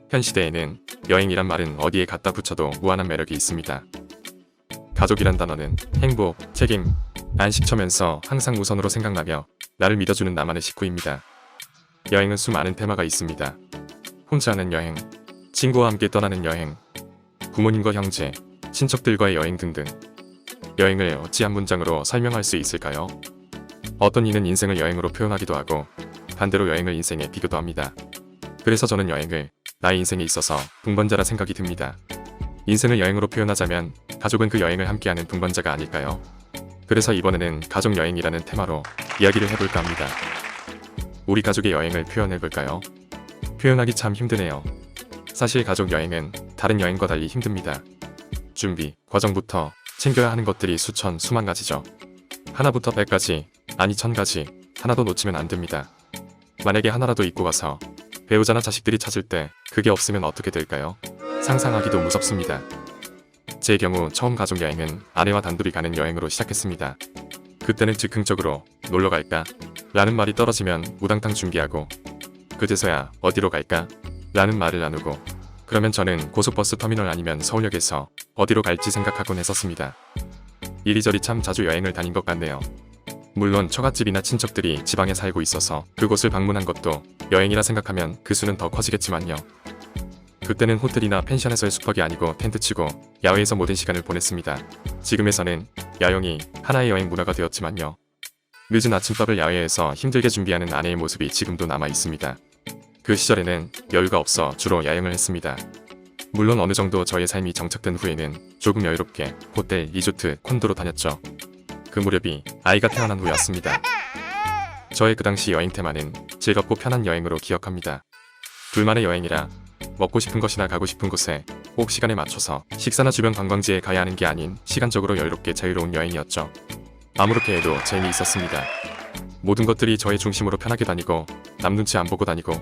현 시대에는 여행이란 말은 어디에 갖다 붙여도 무한한 매력이 있습니다. 가족이란 단어는 행복, 책임, 안식처면서 항상 우선으로 생각나며 나를 믿어주는 나만의 식구입니다. 여행은 수많은 테마가 있습니다. 혼자 하는 여행, 친구와 함께 떠나는 여행, 부모님과 형제, 친척들과의 여행 등등. 여행을 어찌 한 문장으로 설명할 수 있을까요? 어떤 이는 인생을 여행으로 표현하기도 하고 반대로 여행을 인생에 비교도 합니다. 그래서 저는 여행을 나의 인생에 있어서 동반자라 생각이 듭니다. 인생을 여행으로 표현하자면 가족은 그 여행을 함께하는 동반자가 아닐까요? 그래서 이번에는 가족여행이라는 테마로 이야기를 해볼까 합니다. 우리 가족의 여행을 표현해볼까요? 표현하기 참 힘드네요. 사실 가족여행은 다른 여행과 달리 힘듭니다. 준비, 과정부터 챙겨야 하는 것들이 수천, 수만 가지죠. 하나부터 100가지, 아니 1000가지, 하나도 놓치면 안 됩니다. 만약에 하나라도 잊고 가서 배우자나 자식들이 찾을 때 그게 없으면 어떻게 될까요? 상상하기도 무섭습니다. 제 경우 처음 가족여행은 아내와 단둘이 가는 여행으로 시작했습니다. 그때는 즉흥적으로 놀러 갈까? 라는 말이 떨어지면 우당탕 준비하고 그제서야 어디로 갈까? 라는 말을 나누고 그러면 저는 고속버스 터미널 아니면 서울역에서 어디로 갈지 생각하곤 했었습니다. 이리저리 참 자주 여행을 다닌 것 같네요. 물론 처갓집이나 친척들이 지방에 살고 있어서 그곳을 방문한 것도 여행이라 생각하면 그 수는 더 커지겠지만요. 그때는 호텔이나 펜션에서의 숙박이 아니고 텐트 치고 야외에서 모든 시간을 보냈습니다. 지금에서는 야영이 하나의 여행 문화가 되었지만요. 늦은 아침밥을 야외에서 힘들게 준비하는 아내의 모습이 지금도 남아 있습니다. 그 시절에는 여유가 없어 주로 야영을 했습니다. 물론 어느 정도 저의 삶이 정착된 후에는 조금 여유롭게 호텔, 리조트, 콘도로 다녔죠. 그 무렵이 아이가 태어난 후였습니다. 저의 그 당시 여행 테마는 즐겁고 편한 여행으로 기억합니다. 둘만의 여행이라 먹고 싶은 것이나 가고 싶은 곳에 꼭 시간에 맞춰서 식사나 주변 관광지에 가야 하는 게 아닌 시간적으로 여유롭게 자유로운 여행이었죠. 아무렇게 해도 재미있었습니다. 모든 것들이 저의 중심으로 편하게 다니고 남 눈치 안 보고 다니고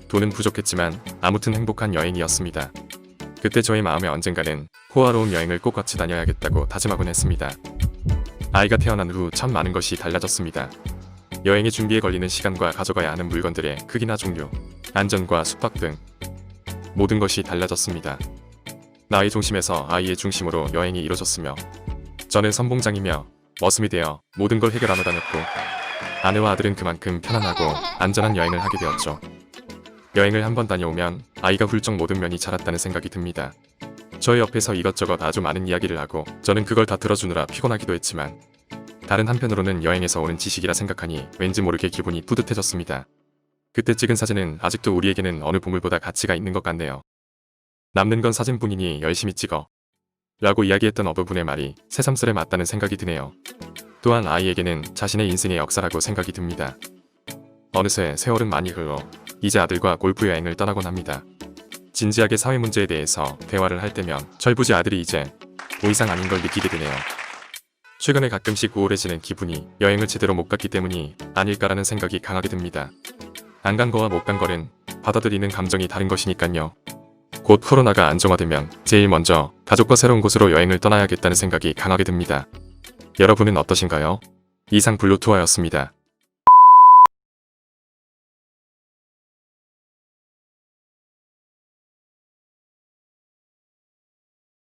돈은 부족했지만 아무튼 행복한 여행이었습니다. 그때 저의 마음에 언젠가는 호화로운 여행을 꼭 같이 다녀야겠다고 다짐하곤 했습니다. 아이가 태어난 후 참 많은 것이 달라졌습니다. 여행의 준비에 걸리는 시간과 가져가야 하는 물건들의 크기나 종류, 안전과 숙박 등 모든 것이 달라졌습니다. 나의 중심에서 아이의 중심으로 여행이 이루어졌으며 저는 선봉장이며 머슴이 되어 모든 걸 해결하며 다녔고 아내와 아들은 그만큼 편안하고 안전한 여행을 하게 되었죠. 여행을 한번 다녀오면 아이가 훌쩍 모든 면이 자랐다는 생각이 듭니다. 저의 옆에서 이것저것 아주 많은 이야기를 하고 저는 그걸 다 들어주느라 피곤하기도 했지만 다른 한편으로는 여행에서 오는 지식이라 생각하니 왠지 모르게 기분이 뿌듯해졌습니다. 그때 찍은 사진은 아직도 우리에게는 어느 보물보다 가치가 있는 것 같네요. 남는 건 사진뿐이니 열심히 찍어 라고 이야기했던 어부분의 말이 새삼스레 맞다는 생각이 드네요. 또한 아이에게는 자신의 인생의 역사라고 생각이 듭니다. 어느새 세월은 많이 흘러 이제 아들과 골프 여행을 떠나곤 합니다. 진지하게 사회 문제에 대해서 대화를 할 때면 철부지 아들이 이제 더 이상 아닌 걸 느끼게 되네요. 최근에 가끔씩 우울해지는 기분이 여행을 제대로 못 갔기 때문이 아닐까라는 생각이 강하게 듭니다. 안 간 거와 못 간 거는 받아들이는 감정이 다른 것이니깐요. 곧 코로나가 안정화되면 제일 먼저 가족과 새로운 곳으로 여행을 떠나야겠다는 생각이 강하게 듭니다. 여러분은 어떠신가요? 이상 블루투어였습니다.